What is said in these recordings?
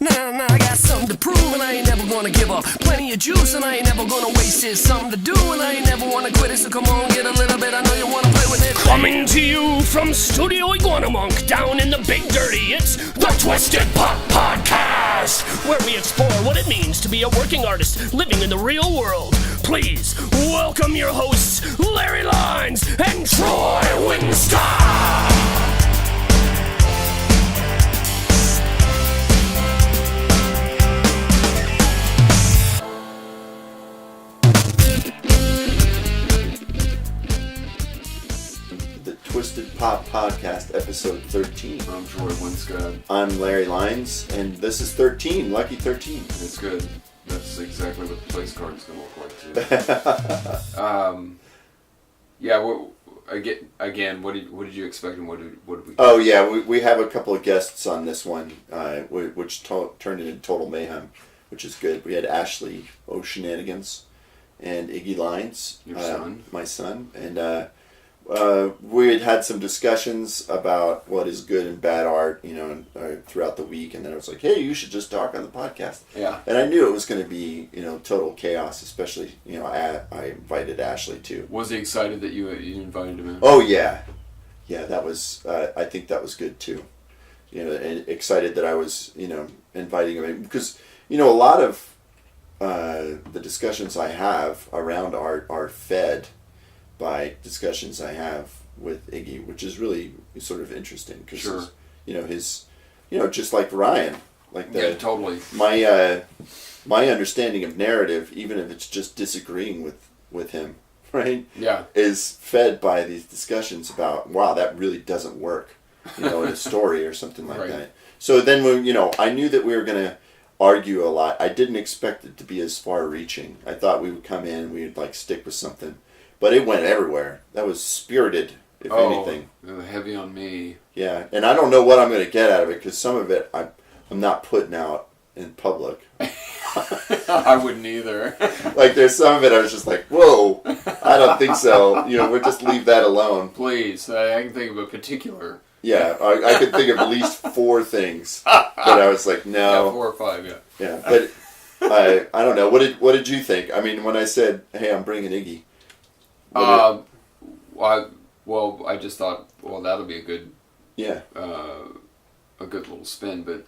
Nah, I got something to prove and I ain't never gonna give up. Plenty of juice and I ain't never gonna waste it. Something to do and I ain't never wanna quit it. So come on, get a little bit, I know you wanna play with it. Coming to you from Studio Iguana Monk down in the Big Dirty, it's the Twisted Pop Podcast, where we explore what it means to be a working artist living in the real world. Please welcome your hosts, Larry Lines and Troy Wingstop. Twisted Pop Podcast, episode 13. I'm Troy Winscott. I'm Larry Lines, and this is 13, lucky 13. It's good. That's exactly what the place card is going to look like, too. Yeah, again, what did you expect and what did we... Oh, yeah, we have a couple of guests on this one, which turned into total mayhem, which is good. We had Ashley O'Shenanigans and Iggy Lines. Your son. My son, and... we had some discussions about what is good and bad art, throughout the week, and then I was like, hey, you should just talk on the podcast. Yeah. And I knew it was going to be, total chaos, especially, I invited Ashley too. Was he excited that you invited him in? Oh, yeah. Yeah, that was, I think that was good too. And excited that I was, inviting him in, because, a lot of the discussions I have around art are fed by discussions I have with Iggy, which is really sort of interesting because, sure. his, just like Ryan, yeah, totally. My understanding of narrative, even if it's just disagreeing with him, right? Yeah, is fed by these discussions about, wow, that really doesn't work, in a story or something like right. that. So then when, I knew that we were going to argue a lot. I didn't expect it to be as far reaching. I thought we would come in, we would stick with something. But it went everywhere. That was spirited, if anything. Heavy on me. Yeah, and I don't know what I'm going to get out of it, because some of it I'm not putting out in public. I wouldn't either. There's some of it I was just like, whoa, I don't think so. We'll just leave that alone. Please, I can think of a particular. Yeah, I could think of at least 4 things. But I was like, no. Yeah, 4 or 5, yeah. Yeah, but I don't know. What did you think? I mean, when I said, hey, I'm bringing Iggy. I just thought, that'll be a good, a good little spin, but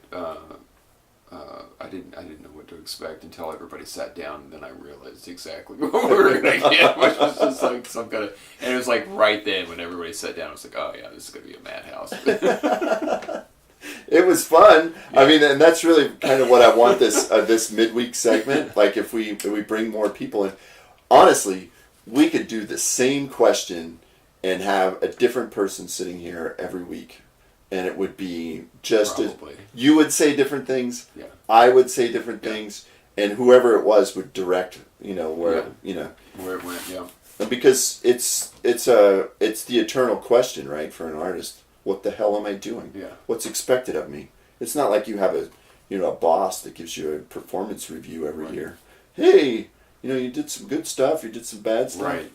I didn't know what to expect until everybody sat down, and then I realized exactly what we were gonna get, which was just like some kind of, and it was like right then when everybody sat down, I was like, oh yeah, this is gonna be a madhouse. It was fun. Yeah. I mean, and that's really kind of what I want this midweek segment. Like if we bring more people in, honestly. We could do the same question and have a different person sitting here every week. And it would be just probably. You would say different things. Yeah. I would say different things. And whoever it was would direct, where, where it went, yeah. Because it's the eternal question, right, for an artist. What the hell am I doing? Yeah. What's expected of me? It's not like you have a boss that gives you a performance review every year. Hey, you did some good stuff. You did some bad stuff. Right.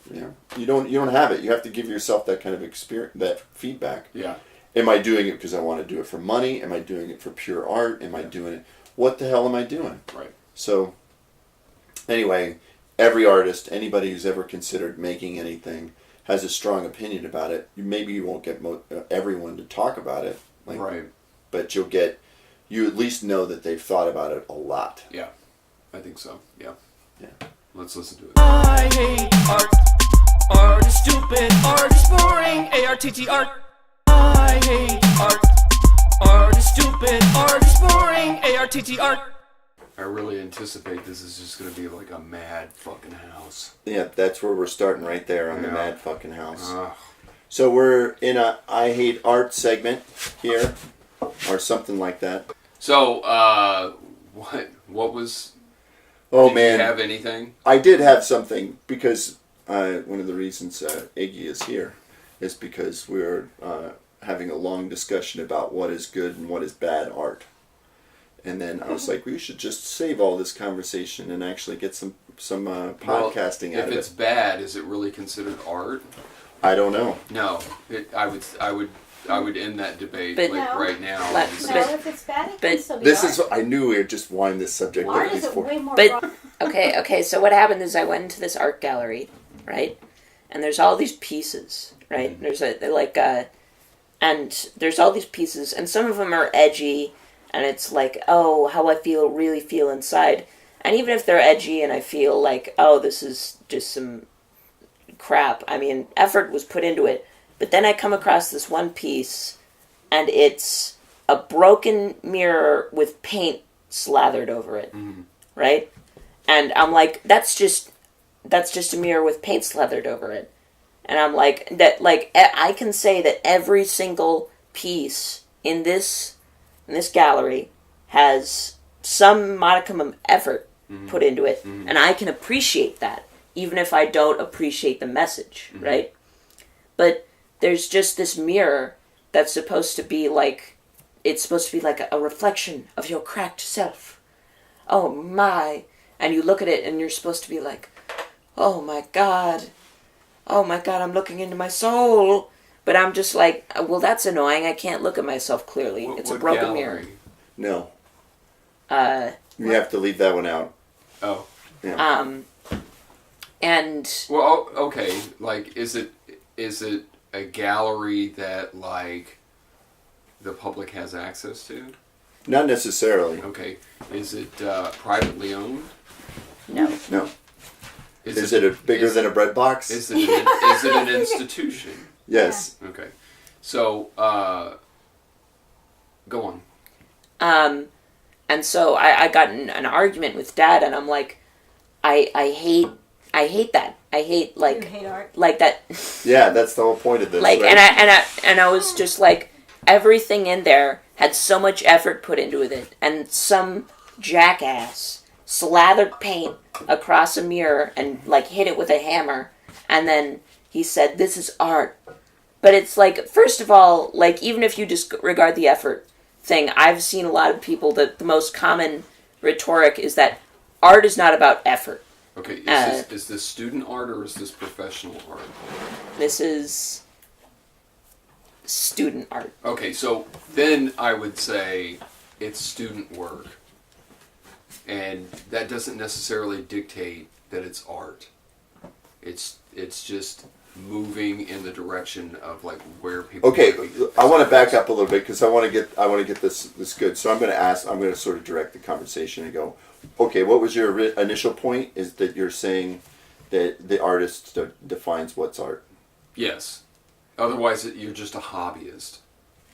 You don't have it. You have to give yourself that kind of experience, that feedback. Yeah. Am I doing it because I want to do it for money? Am I doing it for pure art? Am I doing it? What the hell am I doing? Right. So, anyway, every artist, anybody who's ever considered making anything, has a strong opinion about it. Maybe you won't get everyone to talk about it. Right. But you at least know that they've thought about it a lot. Yeah. I think so. Yeah. Yeah. Let's listen to it. I hate art. Art is stupid. Art is boring. ARTT art. I hate art. Art is stupid. Art is boring. ARTT art. I really anticipate this is just going to be like a mad fucking house. Yeah, that's where we're starting right there on the mad fucking house. Ugh. So we're in a I hate art segment here, or something like that. So, what was... Oh, did man. you have anything? I did have something, because one of the reasons Iggy is here is because we're having a long discussion about what is good and what is bad art. And then I was like, we should just save all this conversation and actually get some podcasting out of it. If it's bad, is it really considered art? I don't know. No, I would end that debate But- like No. right now. Let- and No, say- if it's bad, it but can still be This art. is, I knew we would just wind this subject Art up is a before. way more But- broad. Okay, so what happened is I went into this art gallery, right? And there's all these pieces, right? There's and there's all these pieces, and some of them are edgy, and it's like, oh, how I really feel inside. And even if they're edgy and I feel like, oh, this is just some crap, I mean, effort was put into it. But then I come across this one piece, and it's a broken mirror with paint slathered over it, right? And I'm like, that's just a mirror with paint slathered over it. And I'm like, I can say that every single piece in this gallery has some modicum of effort put into it, and I can appreciate that, even if I don't appreciate the message, right? But there's just this mirror that's supposed to be like, it's supposed to be like a reflection of your cracked self. Oh my. And you look at it and you're supposed to be like, oh my God, I'm looking into my soul. But I'm just like, well, that's annoying. I can't look at myself clearly. It's a what broken gallery? mirror. No. You have to leave that one out. Oh. Yeah. And Well, okay. Like, is it a gallery that like the public has access to? Not necessarily. Okay. Is it privately owned? no. No. Is it bigger than a bread box? Is it an institution? Yes. Okay. So, go on. And so I got in an argument with Dad, and I'm like, I hate that. I hate You hate art. like that. Yeah, that's the whole point of this. Like, right? and I was just like, everything in there had so much effort put into it, and some jackass slathered paint across a mirror and like hit it with a hammer, and then he said, "This is art." But it's like, first of all, like, even if you disregard the effort thing, I've seen a lot of people that the most common rhetoric is that art is not about effort. Okay. Is this student art or is this professional art? This is student art. Okay, so then I would say it's student work. And that doesn't necessarily dictate that it's art. It's just moving in the direction of like where people. Okay, might be. I want to back up a little bit because I want to get this good. So I'm going to sort of direct the conversation and go, okay, what was your initial point? Is that you're saying that the artist defines what's art? Yes. Otherwise, you're just a hobbyist,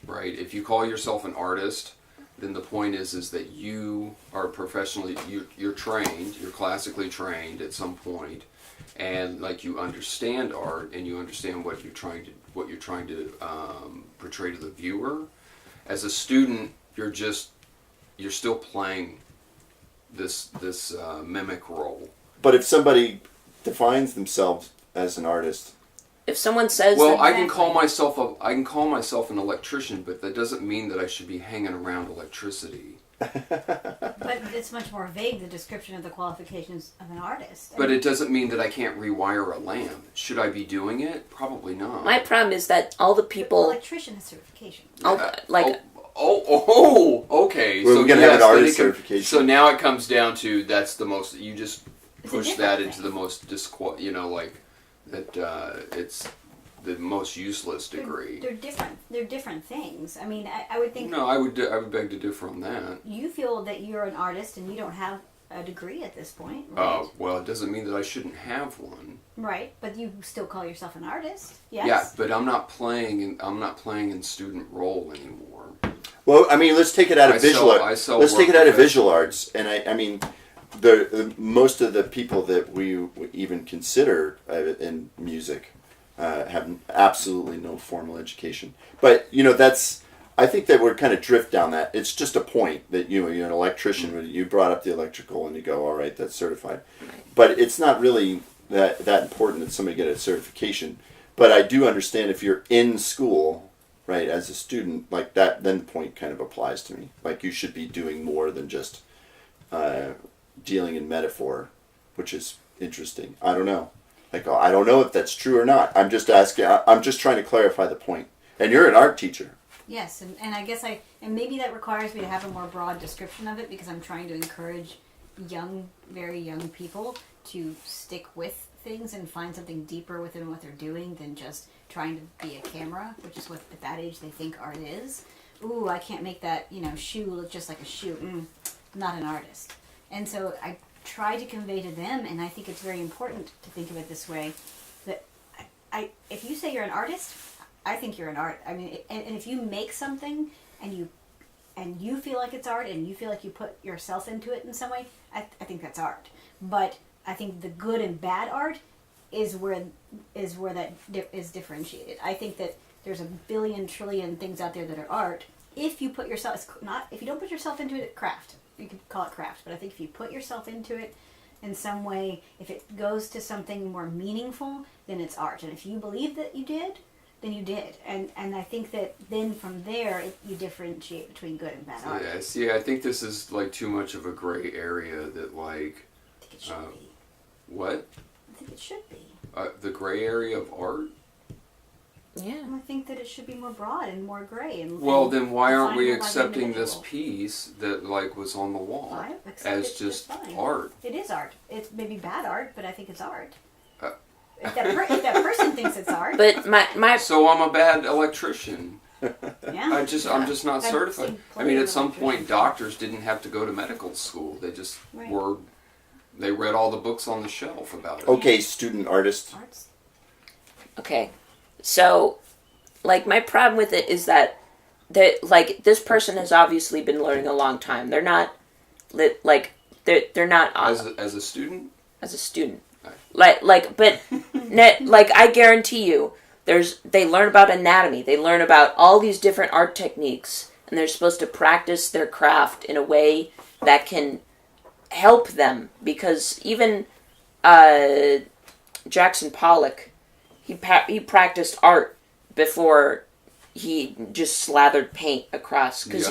right? If you call yourself an artist, then the point is that you are professionally, you're trained, you're classically trained at some point, and like you understand art and you understand what you're trying to portray to the viewer. As a student, you're still playing this mimic role. But if somebody defines themselves as an artist, If someone says Well, that, I can call myself an electrician, but that doesn't mean that I should be hanging around electricity. But it's much more vague, the description of the qualifications of an artist. But it doesn't mean that I can't rewire a lamp. Should I be doing it? Probably not. my problem is that all the people, Electrician has certification. like, Okay. We're So gonna have an then artist certification. So now it comes down to that's the most. You just It's a push different that thing. into the most it's the most useless degree. They're different. They're different things. I mean, I would think No, I would beg to differ on that. you feel that you're an artist and you don't have a degree at this point, right? Well, it doesn't mean that I shouldn't have one. Right, but you still call yourself an artist. Yes. Yeah, but I'm not playing in student role anymore. well, I mean, let's take it out of visual I arts. sell Let's take work it out of professionally. visual arts, and I mean, the most of the people that we even consider in music have absolutely no formal education. But I think that we're kind of drift down that. It's just a point that you're an electrician. You brought up the electrical, and you go, all right, that's certified. But it's not really that important that somebody get a certification. But I do understand if you're in school, right, as a student, like that, then the point kind of applies to me. Like you should be doing more than just dealing in metaphor, which is interesting. I don't know. Like I don't know if that's true or not. I'm just asking. I'm just trying to clarify the point. And you're an art teacher. Yes, and I guess and maybe that requires me to have a more broad description of it because I'm trying to encourage very young people to stick with things and find something deeper within what they're doing than just trying to be a camera, which is what at that age they think art is. Ooh, I can't make that, shoe look just like a shoe. I'm not an artist. And so I try to convey to them, and I think it's very important to think of it this way, that if you say you're an artist, I think you're an art. I mean, and if you make something and you feel like it's art and you feel like you put yourself into it in some way, I think that's art. But I think the good and bad art is where that is differentiated. I think that there's a billion trillion things out there that are art. If you put yourself, if you don't put yourself into it, craft. You could call it craft, but I think if you put yourself into it in some way, if it goes to something more meaningful, then it's art. And if you believe that you did, then you did. And I think that then from there, you differentiate between good and bad art. Yeah, see, I think this is like too much of a gray area that like... I think it should be. What? I think it should be. The gray area of art? Yeah. I think that it should be more broad and more gray. Well, then why aren't we definable by the accepting this individual. piece that like was on the wall I accept as it just fine. art? It is art. It's maybe bad art, but I think it's art. Uh. If that person thinks it's art, But my So I'm a bad electrician. yeah. I'm just not I've certified. seen I plenty mean, of at some point, electricians. doctors didn't have to go to medical school. They just Right. they read all the books on the shelf about it. Okay, student artist. Arts. Okay, so, like, my problem with it is that, like, this person has obviously been learning a long time. They're not, they're not... As a student? As a student. Right. But, like, I guarantee you, they learn about anatomy. They learn about all these different art techniques, and they're supposed to practice their craft in a way that can help them. Because even Jackson Pollock, he practiced art before he just slathered paint across. Because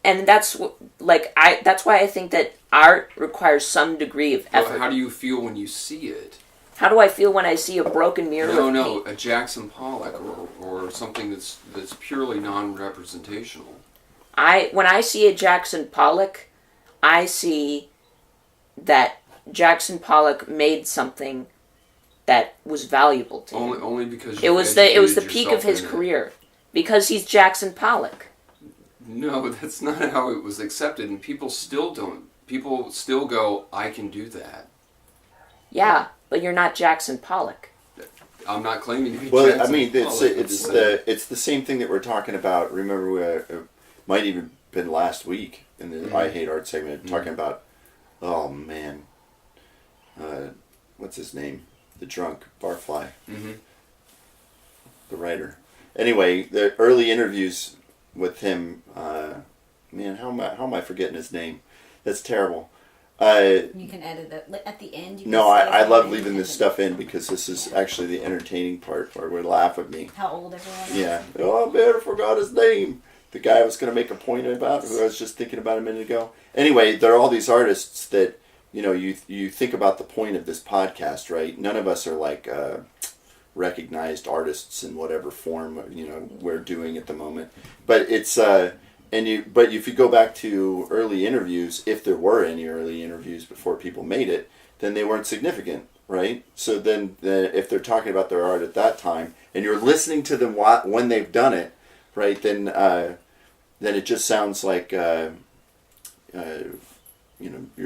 and that's why I think that art requires some degree of effort. Well, how do you feel when you see it? How do I feel when I see a broken mirror? No, a Jackson Pollock or something that's purely non-representational. When I see a Jackson Pollock, I see that Jackson Pollock made something that was valuable to him. Only because It was the peak of his career because he's Jackson Pollock. No, that's not how it was accepted, and people still don't. People still go, I can do that. Yeah, but you're not Jackson Pollock. I'm not claiming to be Well, Jackson I mean, Pollock. it's the same thing that we're talking about. Remember, might even been last week in the I Hate Art segment, talking about, oh man, what's his name? The drunk barfly, the writer. Anyway, the early interviews with him, man, how am I forgetting his name? That's terrible. You can edit that at the end. No, I love leaving this stuff in because this is actually the entertaining part where we laugh at me. How old everyone is. Yeah. Oh man, I forgot his name. The guy I was going to make a point about, who I was just thinking about a minute ago. Anyway, there are all these artists that, you think about the point of this podcast, right? None of us are like recognized artists in whatever form, we're doing at the moment. But it's, but if you go back to early interviews, if there were any early interviews before people made it, then they weren't significant, right? So then if they're talking about their art at that time, and you're listening to them when they've done it, right, then it just sounds like, you're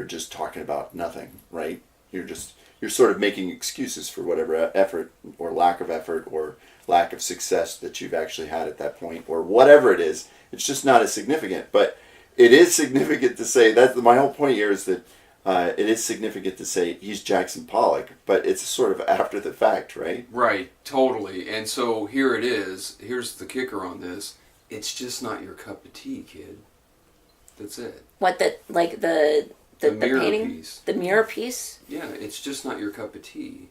just talking about nothing, right? You're sort of making excuses for whatever effort or lack of success that you've actually had at that point, or whatever it is. It's just not as significant. But it is significant to say, that's my whole point here, is that it is significant to say he's Jackson Pollock, but it's sort of after the fact, right? Right, totally. And so here it is. Here's the kicker on this. It's just not your cup of tea, kid. That's it. What, the mirror painting? piece. The mirror piece? Yeah, it's just not your cup of tea.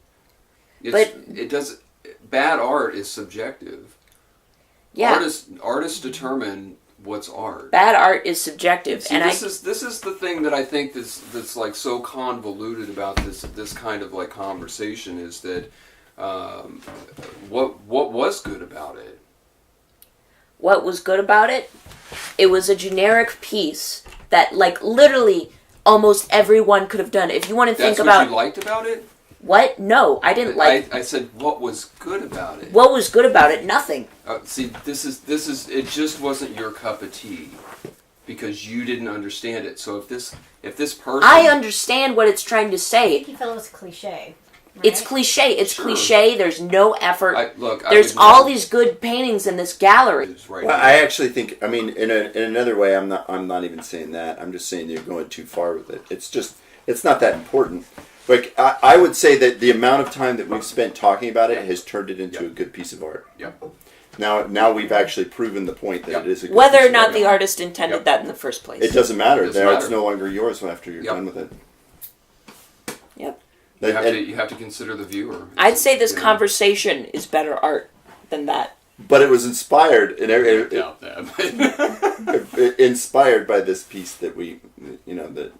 Bad art is subjective. Yeah. Artists determine what's art. Bad art is subjective. See, this is the thing that I think that's like so convoluted about this kind of like conversation, is that what was good about it? what was good about it? It was a generic piece that, like, literally almost everyone could have done. If you want to think That's about... what you liked about it? What? No, I didn't like... I said, what was good about it? What was good about it? Nothing. See, this is. It just wasn't your cup of tea because you didn't understand it. So if this person, I understand what it's trying to say. You felt it was cliche. Right? It's cliche. It's Sure. cliche. There's no effort. There's would all never- these good paintings in this gallery. It's right Well, here. I actually think, I mean, in another way, I'm not even saying that. I'm just saying you're going too far with it. It's not that important. Like, I would say that the amount of time that we've spent talking about it has turned it into a good piece of art. Yep. Now we've actually proven the point that Yep. it is a good Whether piece or of not art. the artist intended Yep. that in the first place. It doesn't matter. Doesn't It's matter. no longer yours after you're Yep. done with it. Yep. You have to consider the viewer. I'd say this You know, conversation is better art than that. But it was inspired, and I doubt that. inspired by this piece that we, that.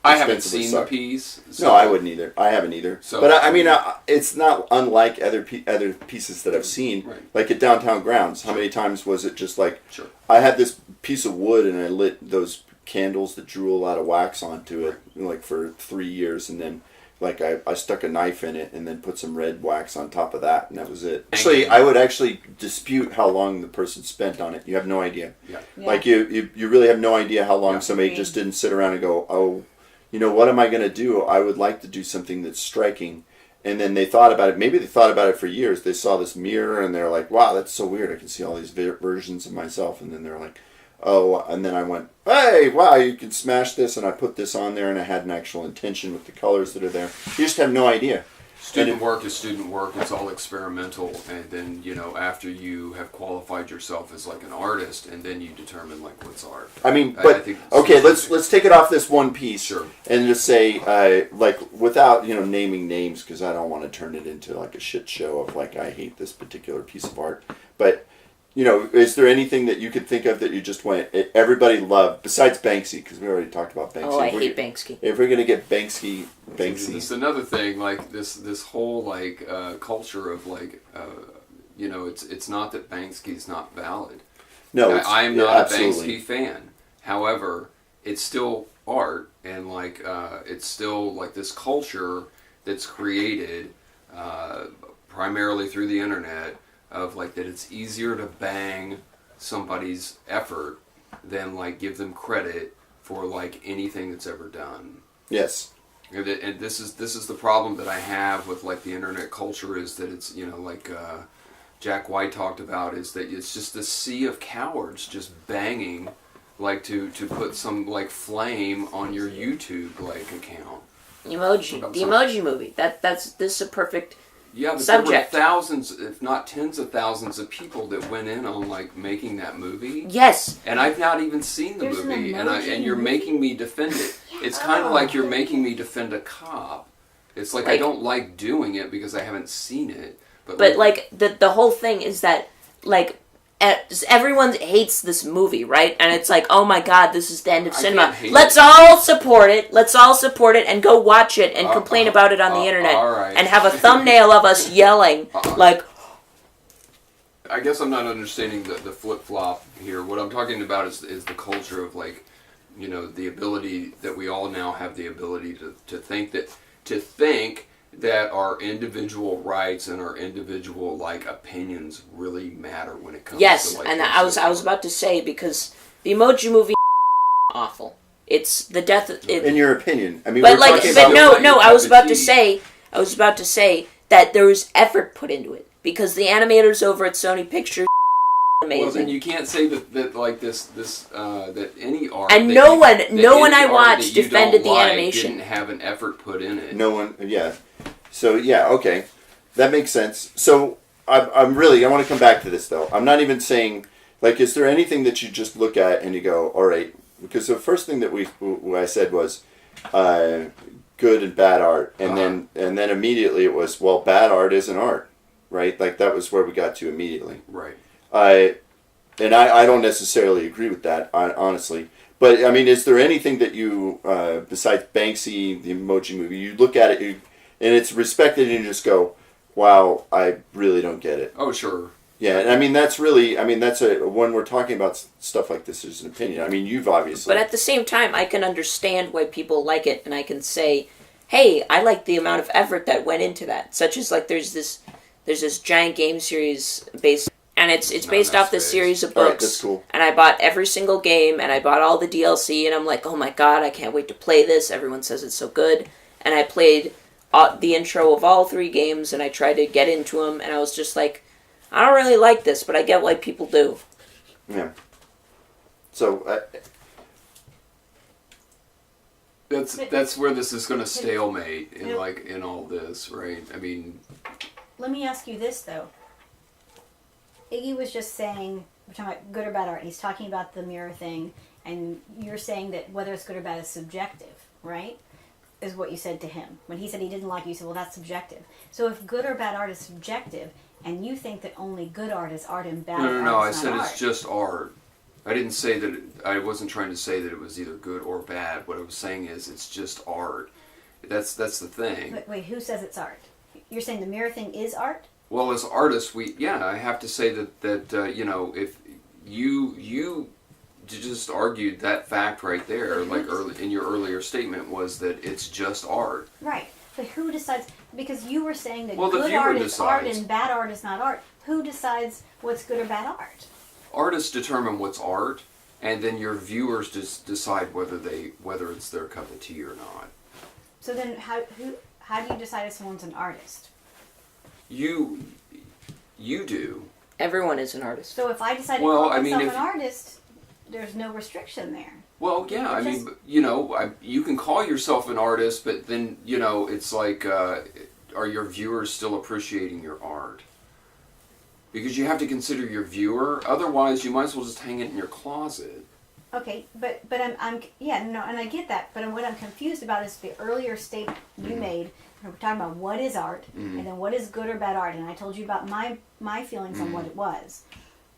I haven't ostensibly seen sucked. the piece. No, I wouldn't either. I haven't either. So- But I mean, it's not unlike other pieces that I've seen. Right. Like at Downtown Grounds, how many times was it just like, Sure. I had this piece of wood and I lit those candles that drew a lot of wax onto it, like for 3 years, and then like I stuck a knife in it and then put some red wax on top of that, and that was it. Actually, I would actually dispute how long the person spent on it. You have no idea. Yeah. Yeah. Like you really have no idea how long Yeah. somebody Agreed. just didn't sit around and go, oh, what am I going to do? I would like to do something that's striking. And then they thought about it. Maybe they thought about it for years. They saw this mirror and they're like, wow, that's so weird. I can see all these versions of myself. And then they're like, oh, and then I went, hey, wow, you can smash this. And I put this on there and I had an actual intention with the colors that are there. You just have no idea. Student work is student work. It's all experimental, and then after you have qualified yourself as like an artist, and then you determine like what's art. I mean, I but think okay, let's take it off this one piece, Sure. and just say like without naming names, because I don't want to turn it into like a shit show of like I hate this particular piece of art. But is there anything that you could think of that you just went everybody loved besides Banksy? Because we already talked about Banksy. Oh, I hate Banksy. If we're gonna get Banksy. It's another thing, like this whole like culture of like it's not that Banksy's not valid. No, I am not absolutely. a Banksy fan. However, it's still art, and like it's still like this culture that's created primarily through the internet of like that it's easier to bang somebody's effort than like give them credit for like anything that's ever done. Yes. And this is the problem that I have with like the internet culture, is that it's like Jack White talked about, is that it's just a sea of cowards just banging like to put some like flame on your YouTube like account. The emoji movie. This is a perfect Yeah, but subject. there were thousands, if not tens of thousands of people that went in on like making that movie. Yes. And I've not even seen the There's an movie, emoji and you're movie? making me defend it. It's kind of like you're making me defend a cop. It's like I don't like doing it because I haven't seen it. But like the whole thing is that like everyone hates this movie, right? And it's like, oh my god, this is the end of cinema. can't hate Let's it. all support it. Let's all support it and go watch it and complain about it on the internet all right. and have a thumbnail of us yelling like. I guess I'm not understanding the flip flop here. What I'm talking about is the culture of like, the ability that we all now have the ability to think that our individual rights and our individual like opinions really matter when it comes Yes, to like. and I was about to say, because the Emoji Movie awful. It's the death. In your opinion, I mean, But we're like, talking but about no. I was about to say that there was effort put into it, because the animators over at Sony Pictures amazing. Well, then you can't say that like this that any art And that no you- one- that no one any I art watched that you defended don't the like animation. Didn't have an effort put in it. No one, yeah. So yeah, okay, that makes sense. So I want to come back to this though. I'm not even saying like, is there anything that you just look at and you go, all right? Because the first thing that I said was good and bad art, and then immediately it was, well, bad art isn't art, right? Like that was where we got to immediately. Right. And I don't necessarily agree with that, honestly. But, I mean, is there anything that you, besides Banksy, the Emoji Movie, you look at it and it's respected and you just go, wow, I really don't get it. Oh, sure. Yeah, and I mean that's really, I mean that's when we're talking about stuff like this, there's an opinion. I mean you've obviously. But at the same time, I can understand why people like it, and I can say, hey, I like the amount of effort that went into that. Such as like there's this giant game series based, and it's based off this series of books. Alright, that's cool. And I bought every single game, and I bought all the DLC, and I'm like, oh my god, I can't wait to play this. Everyone says it's so good, and I played the intro of all 3 games, and I tried to get into them, and I was just like, I don't really like this, but I get why people do. Yeah. So. That's where this is going to stalemate in all this, right? I mean, Let me ask you this though. Iggy was just saying, we're talking about good or bad art, and he's talking about the mirror thing, and you're saying that whether it's good or bad is subjective, right? Is what you said to him. When he said he didn't like you, you said, well, that's subjective. So if good or bad art is subjective, and you think that only good art is art and bad art is no. I not said art. it's just art. I didn't say that. I wasn't trying to say that it was either good or bad. What I was saying is it's just art. That's the thing. Wait, who says it's art? You're saying the mirror thing is art? Well, as artists, I have to say that you know, if you just argued that fact right there, like in your earlier statement, was that it's just art. Right. But who decides? Because you were saying that Well, the good viewer art is decides. art and bad art is not art. Who decides what's good or bad art? Artists determine what's art, and then your viewers just decide whether it's their cup of tea or not. So then, how do you decide if someone's an artist? You do. Everyone is an artist. So if I decide to Well, call I mean, myself if- an artist, there's no restriction there. Well, yeah, I Just- mean, you know, you can call yourself an artist, but then, you know, it's like, are your viewers still appreciating your art? Because you have to consider your viewer. Otherwise, you might as well just hang it in your closet. Okay, but I'm yeah, no, and I get that. But what I'm confused about is the earlier statement you made. We're talking about what is art, and then what is good or bad art, and I told you about my feelings on what it was,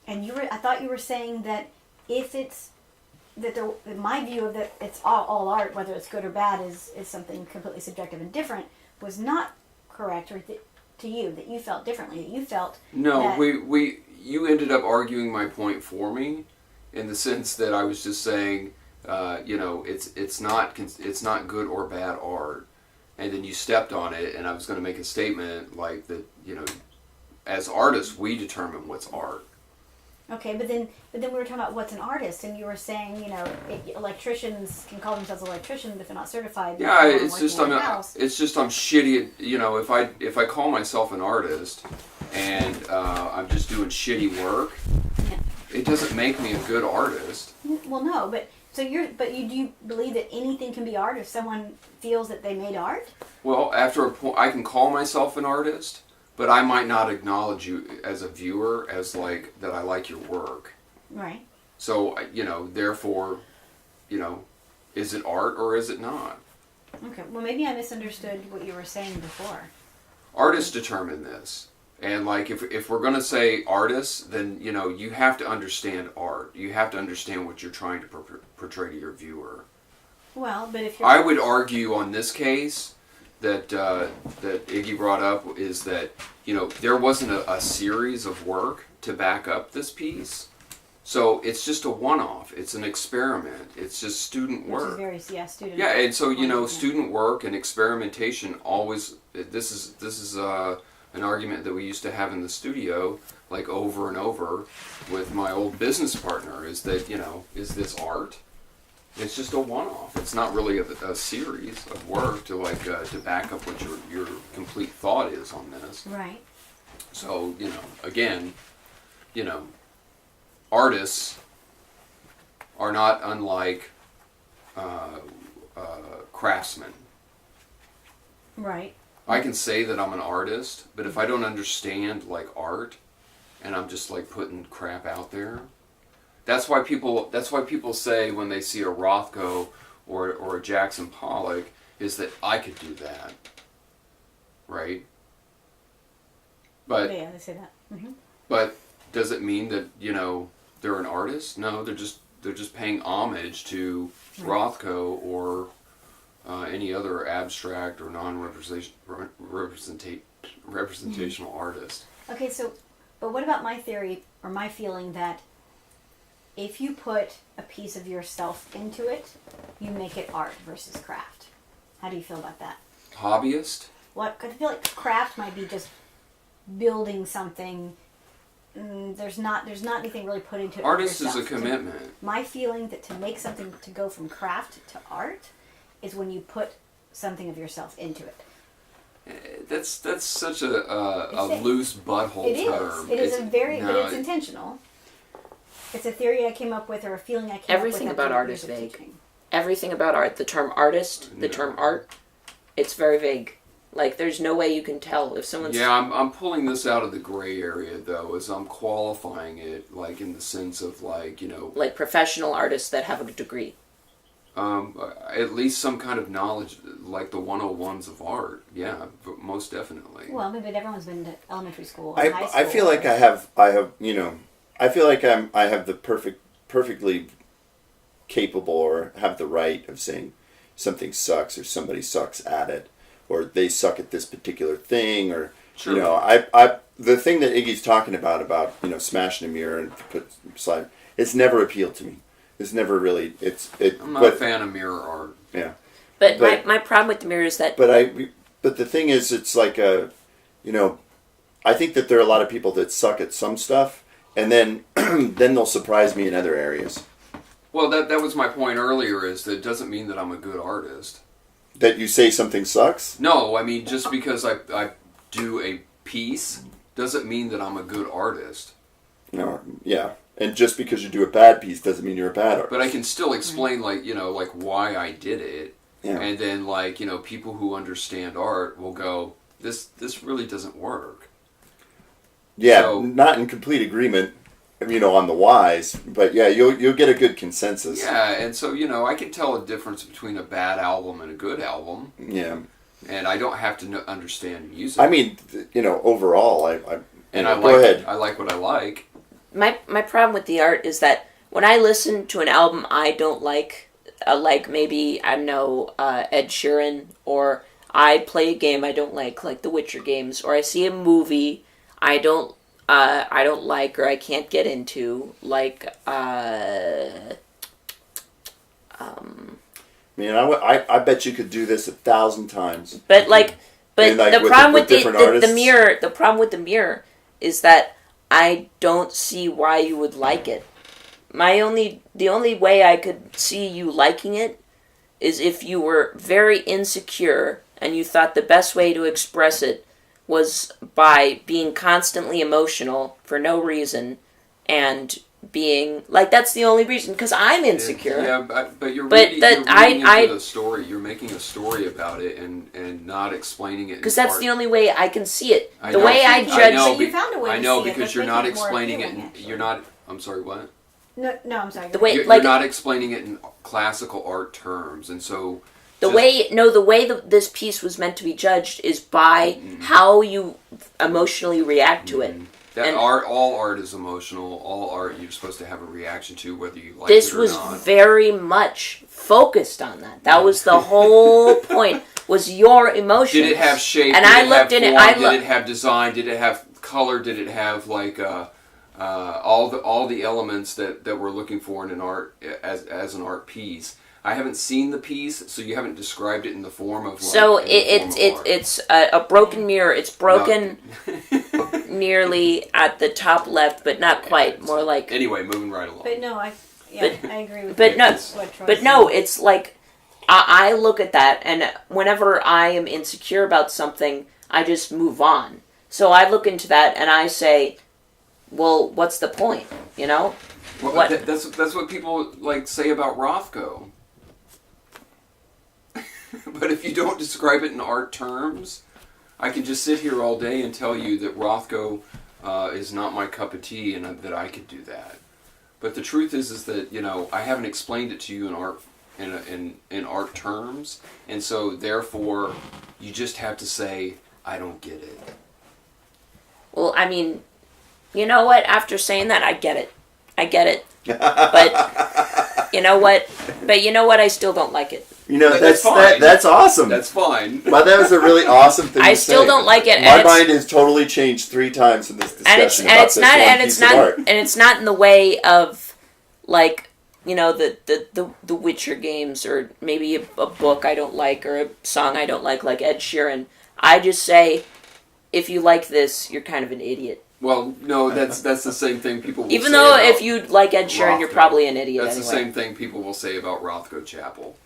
and I thought you were saying that if it's that my view of that it's all art, whether it's good or bad, is something completely subjective and different, was not correct, or to you, that you felt differently, that you felt No, that, you ended up arguing my point for me, in the sense that I was just saying, you know, it's not good or bad art, and then you stepped on it, and I was going to make a statement like that, you know, as artists we determine what's art. Okay, but then we were talking about what's an artist, and you were saying, you know, electricians can call themselves electricians if they're not certified. Yeah, they're it's just working in a house. I'm shitty at, you know, if I call myself an artist and I'm just doing shitty work, Yeah. it doesn't make me a good artist. Well, no, but do you believe that anything can be art if someone feels that they made art? Well, after a point, I can call myself an artist, but I might not acknowledge you as a viewer as like that I like your work. Right. So, you know, therefore, you know, is it art or is it not? Okay. Well, maybe I misunderstood what you were saying before. Artists determine this. And like if we're going to say artists, then, you know, you have to understand art. You have to understand what you're trying to portray to your viewer. Well, but if you're... I would argue on this case that that Iggy brought up is that, you know, there wasn't a series of work to back up this piece. So it's just a one-off. It's an experiment. It's just student work. Which is very, student. Yeah, and so, you know, Yeah. student work and experimentation always, this is an argument that we used to have in the studio, like over and over with my old business partner, is that, you know, is this art? It's just a one-off. It's not really a series of work to like to back up what your complete thought is on this. Right. So, you know, again, you know, artists are not unlike craftsmen. Right. I can say that I'm an artist, but if I don't understand like art, and I'm just like putting crap out there, that's why people say when they see a Rothko or a Jackson Pollock is that I could do that, right? But Yeah, they say that. Mm-hmm. but does it mean that, you know, they're an artist? No, they're just paying homage to Rothko or any other abstract or non-representational artist. Okay, so But what about my theory or my feeling that if you put a piece of yourself into it, you make it art versus craft? How do you feel about that? Hobbyist? What? 'Cause I feel like craft might be just building something. There's not anything really put into it. Artist is a yourself. commitment. My feeling that to make something to go from craft to art is when you put something of yourself into it. That's such a loose butthole It term. is. It is a very, no, but it's intentional. It's a theory I came up with, or a feeling I came Everything up with. about art is vague. Everything about art, the term artist, the term art, it's very vague. Like, there's no way you can tell if someone's... Yeah, I'm pulling this out of the gray area, though, as I'm qualifying it, like, in the sense of, like, you know... Like professional artists that have a degree. At least some kind of knowledge, like the 101s of art. Yeah, but most definitely. Well, maybe everyone's been to elementary school or high school. I feel like I have, you know, I feel like I have the perfectly capable or have the right of saying something sucks or somebody sucks at it or they suck at this particular thing or, Sure. you know, the thing that Iggy's talking about, you know, smashing a mirror and put slide, it's never appealed to me. It's never really, I'm not a fan of mirror art. Yeah. But my problem with the mirror is that... But the thing is, it's like you know, I think that there are a lot of people that suck at some stuff, and then then they'll surprise me in other areas. Well, that was my point earlier, is that it doesn't mean that I'm a good artist. That you say something sucks? No, I mean, just because I do a piece doesn't mean that I'm a good artist. No, yeah. And just because you do a bad piece doesn't mean you're a bad artist. But I can still explain, like, you know, like why I did it. Yeah. And then, like, you know, people who understand art will go, this really doesn't work. Yeah, So, not in complete agreement, you know, on the whys, but yeah, you'll get a good consensus. yeah, and so, you know, I can tell a difference between a bad album and a good album. Yeah. And I don't have to understand music. I mean, you know, overall, go ahead. I like what I like. My problem with the art is that when I listen to an album I don't like maybe, I don't know, Ed Sheeran, or I play a game I don't like the Witcher games, or I see a movie I don't like or I can't get into, like, Man, I bet you could do this 1,000 times. But the problem with the mirror, the problem with the mirror is that I don't see why you would like it. The only way I could see you liking it is if you were very insecure and you thought the best way to express it was by being constantly emotional for no reason and being like, that's the only reason, because I'm insecure. Yeah, but you're reading into the story. You're making a story about it and not explaining it. Because that's the only way I can see it. I The know. way I judge... You found a way I to know, see it because that's you're not making it more explaining it. appealing, actually. You're not. I'm sorry. What? No, I'm sorry. The way, You're not explaining it in classical art terms, and so the way this piece was meant to be judged is by how you emotionally react to it. That all art is emotional. All art you're supposed to have a reaction to, whether you like This it or was not. very much focused on that. That was the whole point. Was your emotions? Did it have shape? And did I it looked have in form? it. Did it have design? Did it have color? Did it have like all the elements that we're looking for in an art as an art piece? I haven't seen the piece, so you haven't described it in the form of. So it's a broken mirror. It's broken nearly at the top left, but not quite. More like. Anyway, moving right along. But no, I agree with But no, what Troy but said. no, it's like I look at that, and whenever I am insecure about something, I just move on. So I look into that, and I say, well, what's the point? You know? Well, what? That's what people like say about Rothko. But if you don't describe it in art terms, I can just sit here all day and tell you that Rothko is not my cup of tea, and that I could do that. But the truth is that, you know, I haven't explained it to you in art in art terms, and so therefore you just have to say, I don't get it. Well, I mean, you know what? After saying that, I get it. But you know what? But you know what? I still don't like it. You know, But that's that's fine. that's awesome. That's fine. But that was a really awesome thing. I to still say. don't like it, and My it's- mind has totally changed 3 times in this discussion about this one piece of art. And it's not in the way of, like, you know, the Witcher games, or maybe a book I don't like, or a song I don't like Ed Sheeran. I just say, if you like this, you're kind of an idiot. Well, no, that's the same thing people will Even say though about if you like Ed Sheeran, you're Rothko. probably an idiot That's anyway. the same thing people will say about Rothko Chapel.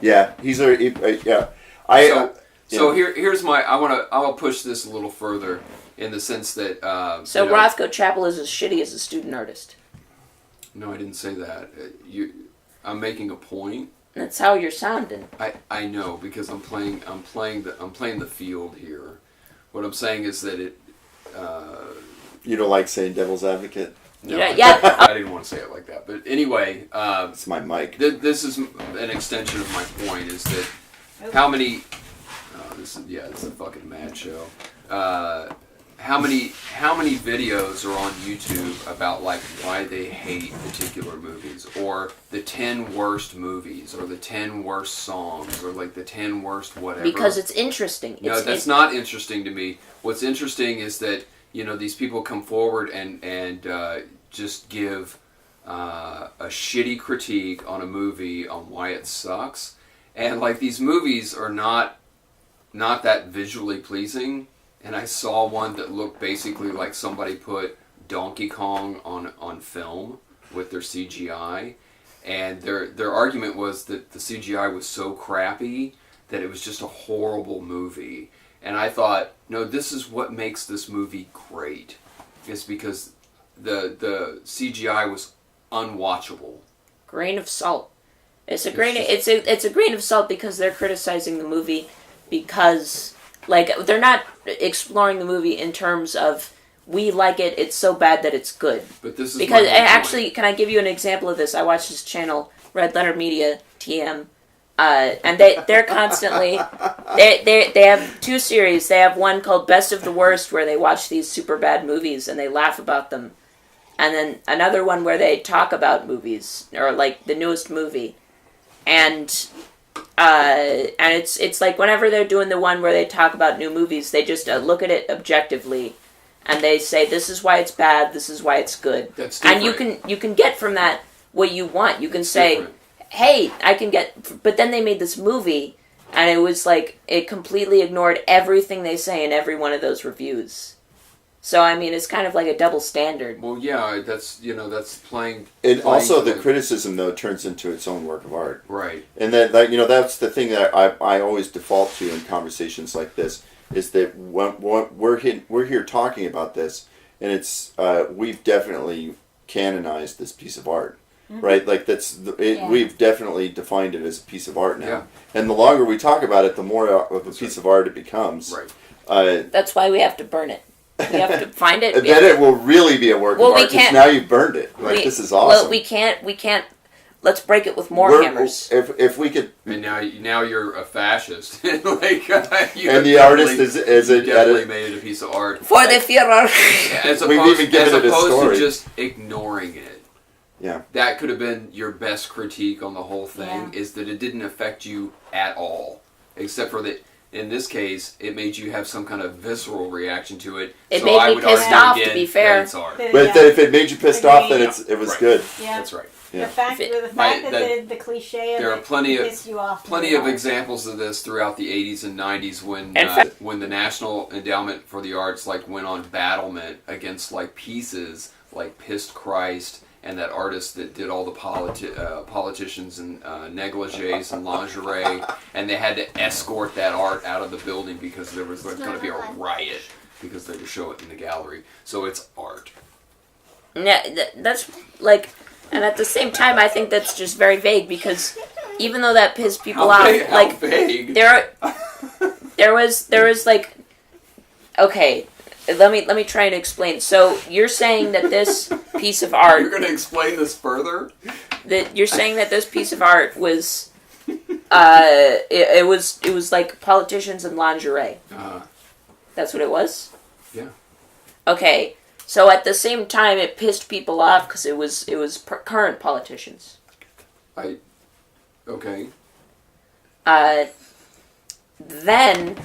Yeah, he's a yeah. So here's my. I'll push this a little further in the sense that. So you know, Rothko Chapel is as shitty as a student artist. No, I didn't say that. I'm making a point. That's how you're sounding. I know, because I'm playing the field here. What I'm saying is that it. You don't like saying devil's advocate? No, Yeah. I didn't want to say it like that. But anyway, It's my mic. this is an extension of my point. Is that how many? This is a fucking mad show. How many videos are on YouTube about like why they hate particular movies, or the 10 worst movies, or the 10 worst songs, or like the 10 worst whatever? Because it's interesting. No, that's not interesting to me. What's interesting is that, you know, these people come forward and just give a shitty critique on a movie on why it sucks, and like these movies are not that visually pleasing. And I saw one that looked basically like somebody put Donkey Kong on film with their CGI, and their argument was that the CGI was so crappy that it was just a horrible movie. And I thought, no, this is what makes this movie great. It's because the CGI was unwatchable. Grain of salt. It's a grain of salt because they're criticizing the movie because, like, they're not exploring the movie in terms of, we like it, it's so bad that it's good. But this is because my whole actually, point. can I give you an example of this? I watch this channel, Red Letter Media TM, and they're constantly they have 2 series. They have one called Best of the Worst, where they watch these super bad movies and they laugh about them, and then another one where they talk about movies, or like the newest movie, and it's like whenever they're doing the one where they talk about new movies, they just look at it objectively, and they say, this is why it's bad, this is why it's good. That's and different. you can get from that what you want. You can say, different. hey, I can get, but then they made this movie, and it was like, it completely ignored everything they say in every one of those reviews. So, I mean, it's kind of like a double standard. Well, yeah, that's playing. And also playing the criticism, though, turns into its own work of art. Right. And that you know, that's the thing that I always default to in conversations like this, is that when we're here talking about this, and it's we've definitely canonized this piece of art, right? Like we've definitely defined it as a piece of art now. Yeah. And the longer we talk about it, the more of a piece of art it becomes. Right. That's why we have to burn it. We have to find it. And then it will really be a work of art, because now you've burned it. Like, this is awesome. Well, we can't. Let's break it with more hammers. If we could. And now you're a fascist. Like, and the artist is definitely made it a piece of art. For the Führer. As We've opposed, even given as it a opposed story. to just ignoring it. Yeah. That could have been your best critique on the whole thing, Yeah. is that it didn't affect you at all. Except for that, in this case, it made you have some kind of visceral reaction to it. It so made I me would pissed argue off, to again be fair. that it's art. But Yeah. if it made you pissed off, then it was Right. good. Yeah. That's right. Yeah. The fact that the cliche of There are it plenty pissed you off. of examples of this throughout the 80s and 90s when the National Endowment for the Arts went on battlement against pieces like Pissed Christ and that artist that did all the politicians in negligees and lingerie, and they had to escort that art out of the building because there was going to be a riot because they would show it in the gallery. So it's art. Yeah, that's like, and at the same time, I think that's just very vague, because even though that pissed people off, How vague? there was like, okay, let me try and explain. So you're saying that this piece of art, You're going to explain this further? that you're saying that this piece of art was, it was like politicians in lingerie. That's what it was? Yeah. Okay. So at the same time, it pissed people off because it was current politicians. Okay. Then,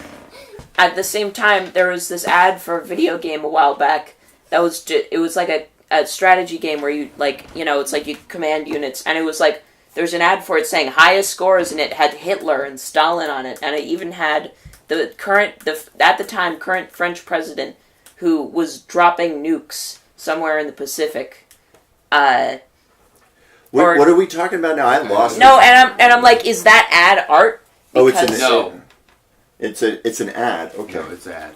at the same time, there was this ad for a video game a while back that was it was like a strategy game where you, like, you know, it's like you command units, and it was like, there's an ad for it saying highest scores, and it had Hitler and Stalin on it, and it even had the at the time current French president who was dropping nukes somewhere in the Pacific. What are we talking about now? I lost. No, and I'm like, is that ad art? Because No. It's an ad. Okay. No, it's ad.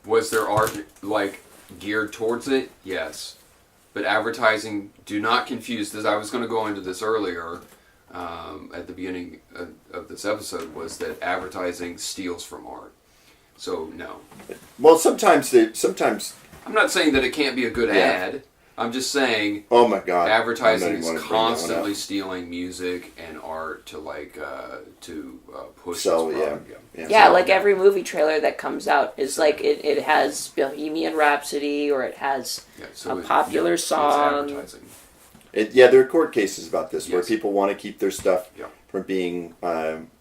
Was there art, like, geared towards it? Yes. But advertising, do not confuse this. I was going to go into this earlier at the beginning of this episode, was that advertising steals from art. So, no. Well, sometimes I'm not saying that it can't be a good ad. I'm just saying, oh my God, advertising is wanna bring that constantly one stealing music and art to push Sell, its product. Yeah, like every movie trailer that comes out is like it has Bohemian Rhapsody, or it has a popular song. It's advertising. There are court cases about this where Yes. people want to keep their stuff Yeah. from being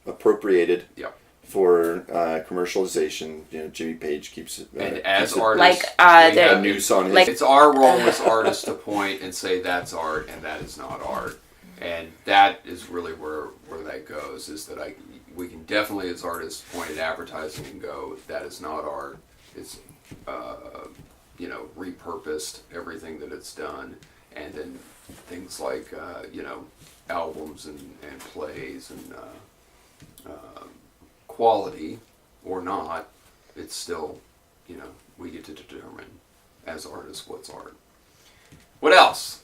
appropriated Yeah. for commercialization. You know, Jimmy Page keeps it. And as keeps it- artists, Like we a have- new song. like- it's our role as artists to point and say that's art and that is not art, and that is really where that goes. Is that we can definitely as artists point at advertising and go, that is not art. It's repurposed everything that it's done, and then things like albums and plays and quality or not, it's still, we get to determine as artists what's art. What else?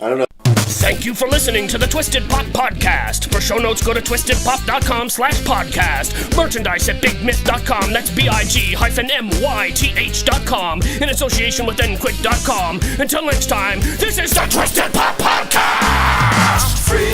I don't know. Thank you for listening to the Twisted Pop Podcast. For show notes, go to twistedpop.com/podcast. Merchandise at bigmyth.com. That's BIG-MYTH.com. In association with nquick.com. Until next time, this is the Twisted Pop Podcast. Free